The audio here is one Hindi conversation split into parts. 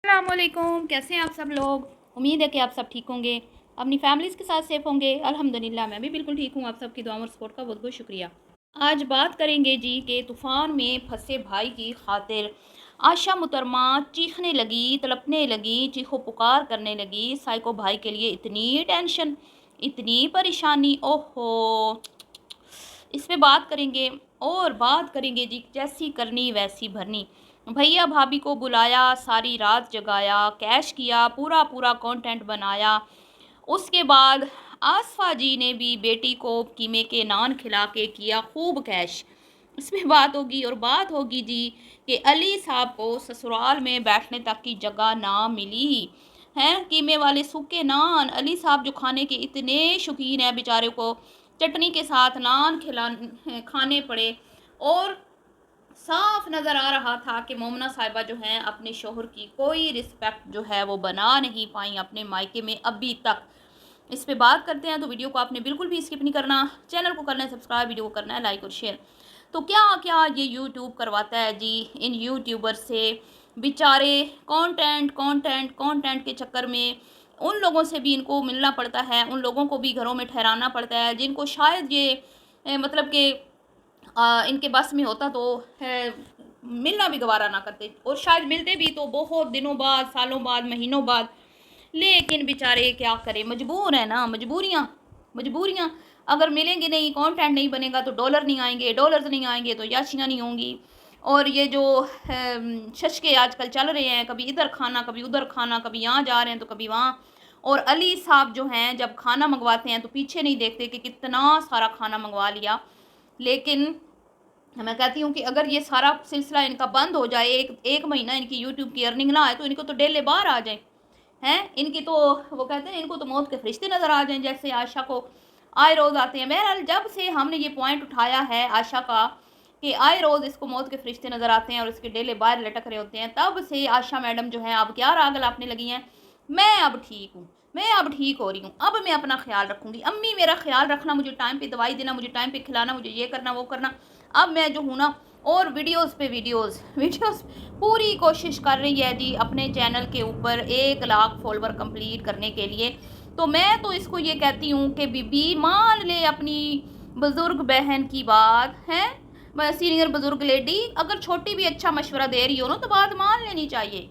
अस्सलामुअलैकुम, कैसे हैं आप सब लोग। उम्मीद है कि आप सब ठीक होंगे, अपनी फैमिलीज़ के साथ सेफ़ होंगे। अल्हम्दुलिल्लाह मैं भी बिल्कुल ठीक हूँ। आप सबकी दुआ और सपोर्ट का बहुत बहुत शुक्रिया। आज बात करेंगे जी कि तूफ़ान में फंसे भाई की खातिर आशा मुतरमा चीखने लगी, तड़पने लगी, चीखो पुकार करने लगी। साइको भाई के लिए इतनी टेंशन, इतनी परेशानी, ओहो। इस पे बात करेंगे और बात करेंगे जी, जैसी करनी वैसी भरनी। भैया भाभी को बुलाया, सारी रात जगाया, कैश किया, पूरा पूरा कंटेंट बनाया। उसके बाद आसफा जी ने भी बेटी को कीमे के नान खिला के किया खूब कैश। इसमें बात होगी और बात होगी जी कि अली साहब को ससुराल में बैठने तक की जगह ना मिली। हैं कीमे वाले सूखे नान, अली साहब जो खाने के इतने शौकीन हैं, बेचारे को चटनी के साथ नान खाने पड़े। और साफ नज़र आ रहा था कि मोमना साहिबा जो हैं अपने शोहर की कोई रिस्पेक्ट जो है वो बना नहीं पाई अपने मायके में अभी तक। इस पे बात करते हैं, तो वीडियो को आपने बिल्कुल भी स्किप नहीं करना, चैनल को करना है सब्सक्राइब, वीडियो को करना है लाइक और शेयर। तो क्या क्या ये यूट्यूब करवाता है जी इन यूट्यूबर से। बेचारे कंटेंट कंटेंट कंटेंट के चक्कर में उन लोगों से भी इनको मिलना पड़ता है, उन लोगों को भी घरों में ठहराना पड़ता है जिनको शायद ये मतलब कि इनके बस में होता तो मिलना भी गवारा ना करते, और शायद मिलते भी तो बहुत दिनों बाद, सालों बाद, महीनों बाद। लेकिन बेचारे क्या करें, मजबूर है ना, मजबूरियाँ मजबूरियाँ। अगर मिलेंगे नहीं, कंटेंट नहीं बनेगा तो डॉलर नहीं आएंगे, डॉलर्स नहीं आएंगे तो याशियाँ नहीं होंगी। और ये जो शशके आजकल चल रहे हैं, कभी इधर खाना कभी उधर खाना, कभी यहाँ जा रहे हैं तो कभी वहाँ। और अली साहब जो हैं जब खाना मंगवाते हैं तो पीछे नहीं देखते कि कितना सारा खाना मंगवा लिया। लेकिन मैं कहती हूँ कि अगर ये सारा सिलसिला इनका बंद हो जाए, एक एक महीना इनकी यूट्यूब की अर्निंग ना आए, तो इनको तो डेले बाहर आ जाए हैं। इनकी तो वो कहते हैं इनको तो मौत के फरिश्ते नज़र आ जाएं, जैसे आशा को आए रोज़ आते हैं। बहरहाल जब से हमने ये पॉइंट उठाया है आशा का कि आए रोज़ इसको मौत के फरिश्ते नज़र आते हैं और इसके डेले बाहर लटक रहे होते हैं, तब से आशा मैडम जो है अब क्या राग लापने लगी हैं। मैं अब ठीक हूँ, मैं अब ठीक हो रही हूँ, अब मैं अपना ख्याल रखूँगी। अम्मी मेरा ख्याल रखना, मुझे टाइम पे दवाई देना, मुझे टाइम पे खिलाना, मुझे ये करना वो करना। अब मैं जो हूँ ना, और वीडियोस पे वीडियोस वीडियोस पूरी कोशिश कर रही है जी अपने चैनल के ऊपर 1 लाख फॉलोवर कंप्लीट करने के लिए। तो मैं तो इसको ये कहती हूँ कि बीबी मान ले अपनी बुज़ुर्ग बहन की बात है, सीनियर बुज़ुर्ग लेडी अगर छोटी भी अच्छा मशवरा दे रही हो ना तो बात मान लेनी चाहिए।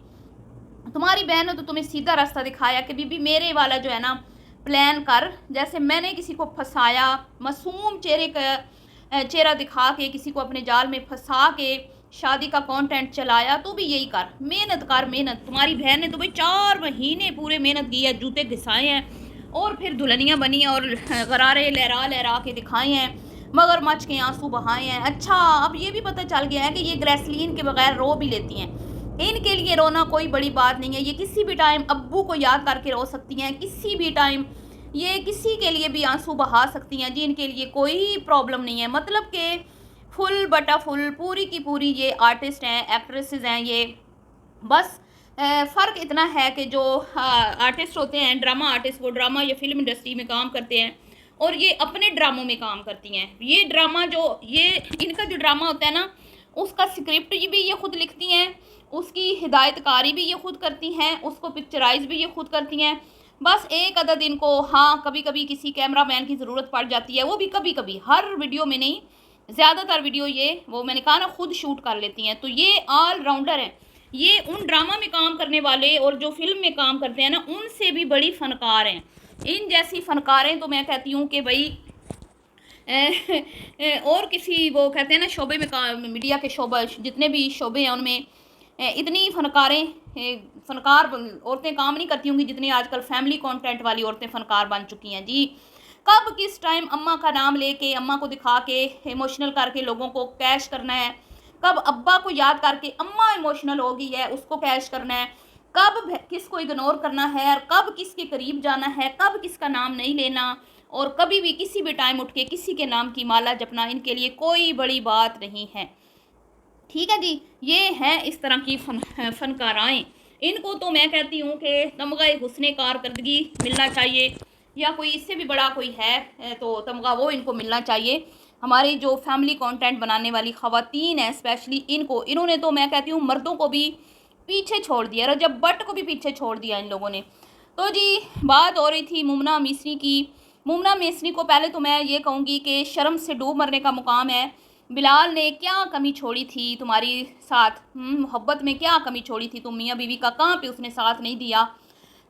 तुम्हारी बहन ने तो तुम्हें सीधा रास्ता दिखाया कि बीबी मेरे वाला जो है ना प्लान कर। जैसे मैंने किसी को फंसाया, मासूम चेहरे का चेहरा दिखा के किसी को अपने जाल में फंसा के शादी का कंटेंट चलाया, तो भी यही कर, मेहनत कर, मेहनत। तुम्हारी बहन ने तो भाई 4 महीने पूरे मेहनत की है, जूते घिसाए हैं और फिर दुल्हनियाँ बनी हैं और गरारे लहरा लहरा के दिखाए हैं, मगरमच्छ के आंसू बहाए हैं। अच्छा अब ये भी पता चल गया है कि ये ग्रेसलीन के बगैर रो भी लेती हैं। इनके लिए रोना कोई बड़ी बात नहीं है, ये किसी भी टाइम अब्बू को याद करके रो सकती हैं, किसी भी टाइम ये किसी के लिए भी आंसू बहा सकती हैं जी, इनके लिए कोई प्रॉब्लम नहीं है। मतलब कि फुल बटा फुल पूरी की पूरी ये आर्टिस्ट हैं, एक्ट्रेसेस हैं ये। बस फ़र्क इतना है कि जो आर्टिस्ट होते हैं, ड्रामा आर्टिस्ट, वो ड्रामा या फिल्म इंडस्ट्री में काम करते हैं और ये अपने ड्रामों में काम करती हैं। ये ड्रामा जो ये इनका जो ड्रामा होता है ना, उसका स्क्रिप्ट भी ये खुद लिखती हैं, उसकी हिदायतकारी भी ये खुद करती हैं, उसको पिक्चराइज भी ये खुद करती हैं। बस एक अदद इनको हाँ कभी कभी किसी कैमरा मैन की ज़रूरत पड़ जाती है, वो भी कभी कभी, हर वीडियो में नहीं। ज़्यादातर वीडियो ये वो मैंने कहा ना खुद शूट कर लेती हैं। तो ये ऑल राउंडर हैं। ये उन ड्रामा में काम करने वाले और जो फिल्म में काम करते हैं ना, उनसे भी बड़ी फ़नकार हैं। इन जैसी फ़नकारें तो मैं कहती हूँ कि भाई और किसी वो कहते हैं ना शोबे में काम, मीडिया के शोबा जितने भी शोबे हैं उनमें इतनी फ़नकार औरतें काम नहीं करती होंगी जितनी आजकल फैमिली कंटेंट वाली औरतें फ़नकार बन चुकी हैं जी। कब किस टाइम अम्मा का नाम लेके, अम्मा को दिखा के इमोशनल करके लोगों को कैश करना है, कब अब्बा को याद करके अम्मा इमोशनल हो गई है उसको कैश करना है, कब किसको इग्नोर करना है और कब किसके करीब जाना है, कब किसका नाम नहीं लेना, और कभी भी किसी भी टाइम उठ के किसी के नाम की माला जपना इनके लिए कोई बड़ी बात नहीं है। ठीक है जी, ये हैं इस तरह की फ़नकाराएँ। इनको तो मैं कहती हूँ कि तमग़ा हुस्न कारकर्दगी मिलना चाहिए, या कोई इससे भी बड़ा कोई है तो तमग़ा वो इनको मिलना चाहिए। हमारी जो फैमिली कंटेंट बनाने वाली ख़वातीन हैं स्पेशली इनको, इन्होंने तो मैं कहती हूँ मर्दों को भी पीछे छोड़ दिया, रजब भट्ट को भी पीछे छोड़ दिया इन लोगों ने। तो जी बात हो रही थी मुमना मिसरी की। मुमना मिसरी को पहले तो मैं ये कहूँगी कि शर्म से डूब मरने का मुकाम है। बिलाल ने क्या कमी छोड़ी थी तुम्हारी साथ, मोहब्बत में क्या कमी छोड़ी थी, तुम मियाँ बीवी का कहाँ पे उसने साथ नहीं दिया।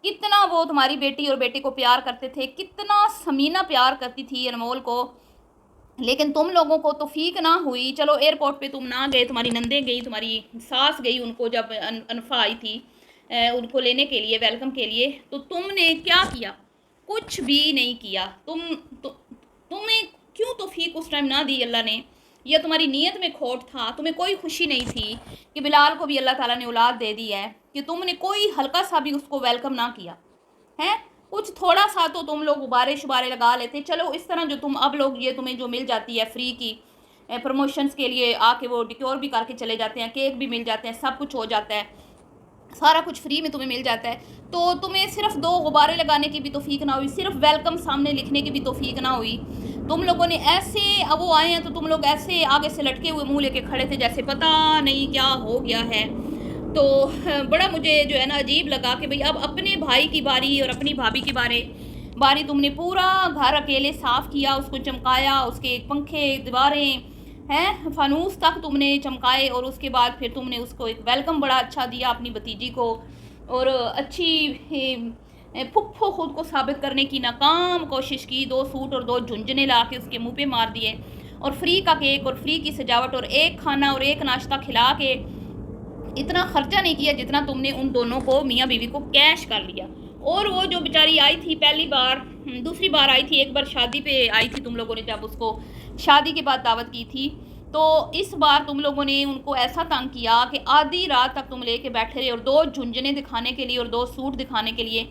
कितना वो तुम्हारी बेटी और बेटे को प्यार करते थे, कितना समीना प्यार करती थी अनमोल को, लेकिन तुम लोगों को तौफीक ना हुई। चलो एयरपोर्ट पे तुम ना गए, तुम्हारी नंदे गई, तुम्हारी सास गई उनको जब अनफा आई थी उनको लेने के लिए, वेलकम के लिए, तो तुमने क्या किया? कुछ भी नहीं किया। तुम्हें क्यों तौफीक उस टाइम ना दी अल्लाह ने, या तुम्हारी नीयत में खोट था? तुम्हें कोई खुशी नहीं थी कि बिलाल को भी अल्लाह ताला ने औलाद दे दी है, कि तुमने कोई हल्का सा भी उसको वेलकम ना किया है? कुछ थोड़ा सा तो तुम लोग गुब्बारे शुबारे लगा लेते। चलो इस तरह जो तुम अब लोग ये तुम्हें जो मिल जाती है फ्री की प्रमोशंस के लिए आके वो डिक्योर भी करके चले जाते हैं, केक भी मिल जाते हैं, सब कुछ हो जाता है, सारा कुछ फ्री में तुम्हें मिल जाता है, तो तुम्हें सिर्फ 2 गुब्बारे लगाने की भी तौफीक ना हुई, सिर्फ वेलकम सामने लिखने की भी तौफीक ना हुई। तुम लोगों ने ऐसे, अब वो आए हैं तो तुम लोग ऐसे आगे से लटके हुए मुंह लेके खड़े थे जैसे पता नहीं क्या हो गया है। तो बड़ा मुझे जो है ना अजीब लगा कि भाई अब अपने भाई की बारी और अपनी भाभी की बारी तुमने पूरा घर अकेले साफ़ किया, उसको चमकाया, उसके पंखे दीवारें हैं फानूस तक तुमने चमकाए, और उसके बाद फिर तुमने उसको एक वेलकम बड़ा अच्छा दिया अपनी भतीजी को, और अच्छी फुफ्फो खुद को साबित करने की नाकाम कोशिश की। 2 सूट और 2 झुंझुने ला के उसके मुँह पे मार दिए, और फ्री का केक और फ्री की सजावट और एक खाना और एक नाश्ता खिला के इतना खर्चा नहीं किया जितना तुमने उन दोनों को, मियाँ बीवी को, कैश कर लिया। और वो जो बेचारी आई थी पहली बार, दूसरी बार आई थी, एक बार शादी पे आई थी तुम लोगों ने जब उसको शादी के बाद दावत की थी, तो इस बार तुम लोगों ने उनको ऐसा तंग किया कि आधी रात तक तुम लेके बैठे रहे, और 2 झुंझुने दिखाने के लिए और 2 सूट दिखाने के लिए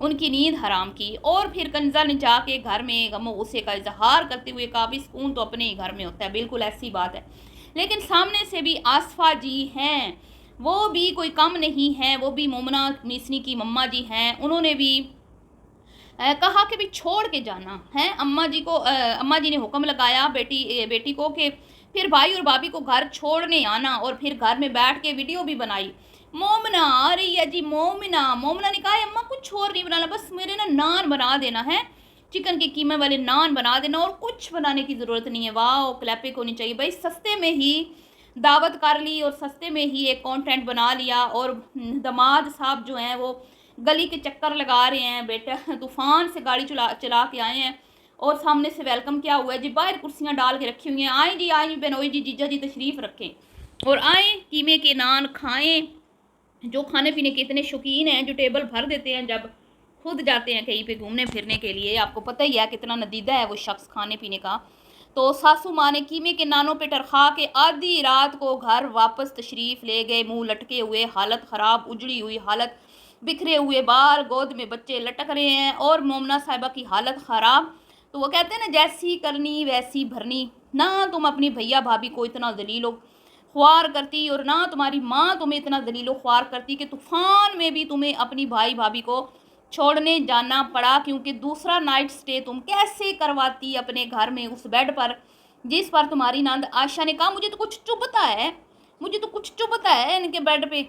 उनकी नींद हराम की। और फिर कंजा ने जाके घर में गमो गुस्से का इजहार करते हुए कहा भी सुकून तो अपने ही घर में होता है। बिल्कुल ऐसी बात है, लेकिन सामने से भी आसफा जी हैं, वो भी कोई कम नहीं है, वो भी मोमना मिसरी की मम्मा जी हैं, उन्होंने भी कहा कि भी छोड़ के जाना है। अम्मा जी ने हुक्म लगाया बेटी को कि फिर भाई और भाभी को घर छोड़ने आना, और फिर घर में बैठ के वीडियो भी बनाई। मोमना आ रही है जी, मोमना ने कहा अम्मा कुछ और नहीं बनाना, बस मेरे ना नान बना देना है, चिकन के कीमे वाले नान बना देना, और कुछ बनाने की ज़रूरत नहीं है। वाह क्लैपिक होनी चाहिए भाई, सस्ते में ही दावत कर ली और सस्ते में ही एक कंटेंट बना लिया। और दामाद साहब जो हैं वो गली के चक्कर लगा रहे हैं, बेटा तूफ़ान से गाड़ी चला के आए हैं, और सामने से वेलकम क्या हुआ है जी, बाहर कुर्सियां डाल के रखी हुई हैं, आए जी बेनोई जी, जीजा जी तशरीफ़ रखें और आए, कीमे के नान खाएं। जो खाने पीने के इतने शौकीन हैं, जो टेबल भर देते हैं जब खुद जाते हैं कहीं पे घूमने फिरने के लिए, आपको पता ही है कितना नदीदा है वो शख्स खाने पीने का। तो सासू माँ ने कीमे के नानों पे टरखा के आधी रात को घर वापस तशरीफ़ ले गए, मुंह लटके हुए, हालत ख़राब, उजड़ी हुई हालत, बिखरे हुए बाल, गोद में बच्चे लटक रहे हैं, और मोमना साहिबा की हालत ख़राब। तो वो कहते हैं ना, जैसी करनी वैसी भरनी। ना तुम अपनी भैया भाभी को इतना दलीलो ख्वार करती, और ना तुम्हारी माँ तुम्हें इतना दलीलो ख्वार करती कि तूफ़ान में भी तुम्हें अपनी भाई भाभी को छोड़ने जाना पड़ा, क्योंकि दूसरा नाइट स्टे तुम कैसे करवाती अपने घर में उस बेड पर जिस पर तुम्हारी नंद आशा ने कहा मुझे तो कुछ चुभता है, मुझे तो कुछ चुभता है इनके बेड पे।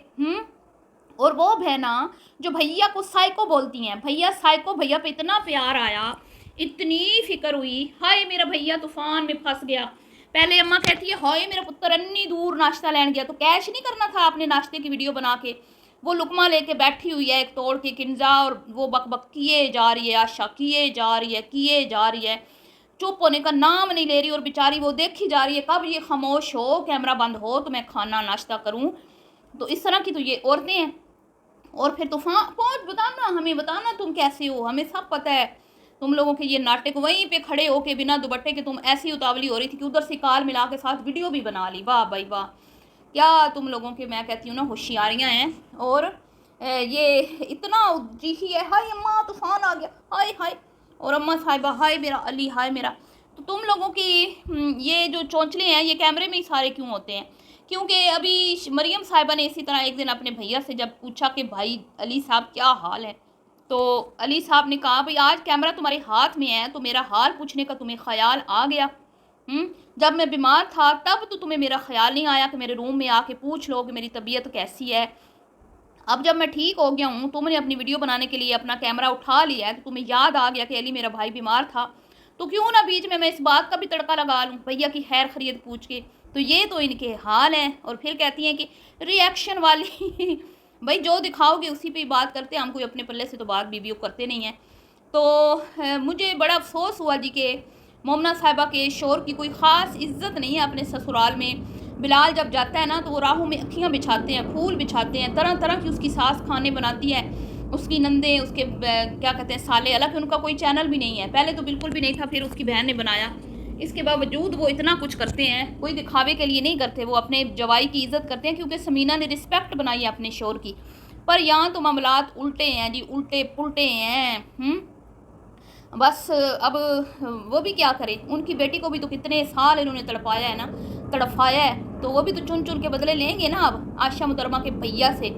और वो बहना जो भैया को साइको बोलती हैं, भैया साइको, भैया पे इतना प्यार आया, इतनी फिक्र हुई, हाय मेरा भैया तूफान में फंस गया। पहले अम्मा कहती है हाय मेरा पुत्र इतनी दूर नाश्ता लेने गया, तो कैश नहीं करना था आपने नाश्ते की वीडियो बना के? वो लुकमा लेके बैठी हुई है एक तोड़ के किंजा, और वो बक बक किए जा रही है, आशा किए जा रही है, चुप होने का नाम नहीं ले रही, और बेचारी वो देखी जा रही है कब ये खामोश हो, कैमरा बंद हो तो मैं खाना नाश्ता करूं। तो इस तरह की तो ये औरतें हैं। और फिर तूफान पहुँच, बताना हमें, बताना तुम कैसे हो, हमें सब पता है तुम लोगों के ये नाटक। वहीं पे खड़े हो के बिना दुपट्टे के तुम ऐसी उतावली हो रही थी कि उधर से काल मिला के साथ वीडियो भी बना ली। वाह भाई वाह, क्या तुम लोगों के, मैं कहती हूँ ना, होशियारियाँ हैं। और ये इतना जी ही है, हाय अम्मा तूफान आ गया, हाय हाय, और अम्मा साहिबा हाय मेरा अली, हाय मेरा। तो तुम लोगों की ये जो चौंचले हैं ये कैमरे में ही सारे क्यों होते हैं? क्योंकि अभी मरियम साहिबा ने इसी तरह एक दिन अपने भैया से जब पूछा कि भाई अली साहब क्या हाल है, तो अली साहब ने कहा भाई आज कैमरा तुम्हारे हाथ में है तो मेरा हाल पूछने का तुम्हें ख्याल आ गया। जब मैं बीमार था तब तो तुम्हें मेरा ख्याल नहीं आया कि मेरे रूम में आके पूछ लो कि मेरी तबीयत कैसी है। अब जब मैं ठीक हो गया हूँ, तुमने अपनी वीडियो बनाने के लिए अपना कैमरा उठा लिया है, तो तुम्हें याद आ गया कि अली मेरा भाई बीमार था, तो क्यों ना बीच में मैं इस बात का भी तड़का लगा लूँ भैया की खैर खरीद पूछ के। तो ये तो इनके हाल हैं। और फिर कहती हैं कि रिएक्शन वाली भाई जो दिखाओगे उसी पे बात करते हैं, हम कोई अपने पल्ले से तो बात बीबियों करते नहीं हैं। तो मुझे बड़ा अफसोस हुआ जी कि मोमना साहिबा के शोर की कोई ख़ास इज्जत नहीं है अपने ससुराल में। बिलाल जब जाता है ना तो वो राहों में अखियाँ बिछाते हैं, फूल बिछाते हैं, तरह तरह की उसकी सास खाने बनाती है, उसकी नंदे, उसके क्या कहते हैं साले। हालांकि उनका कोई चैनल भी नहीं है, पहले तो बिल्कुल भी नहीं था, फिर उसकी बहन ने बनाया। इसके बावजूद वो इतना कुछ करते हैं, कोई दिखावे के लिए नहीं करते, वो अपने जवाई की इज्जत करते हैं क्योंकि समीना ने रिस्पेक्ट बनाई है अपने शोर की। पर यहाँ तो मामलात उल्टे हैं जी, उल्टे पुल्टे हैं। बस अब वो भी क्या करें, उनकी बेटी को भी तो कितने साल इन्होंने तड़पाया है ना, तड़फाया है, तो वो भी तो चुन चुन के बदले लेंगे ना अब आशा मुतरमा के भैया से।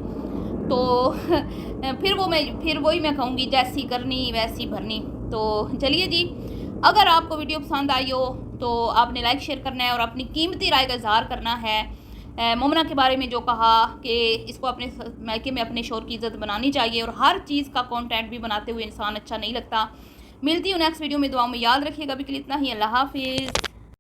तो फिर वही मैं कहूँगी, जैसी करनी वैसी भरनी। तो चलिए जी, अगर आपको वीडियो पसंद आई हो तो आपने लाइक शेयर करना है और अपनी कीमती राय का इजहार करना है। मोमना के बारे में जो कहा कि इसको अपने मायके में अपने शोर की इज़्ज़त बनानी चाहिए, और हर चीज़ का कंटेंट भी बनाते हुए इंसान अच्छा नहीं लगता। मिलती हूँ नेक्स्ट वीडियो में, दुआ में याद रखिएगा। अभी के लिए इतना ही, अल्लाह हाफिज़।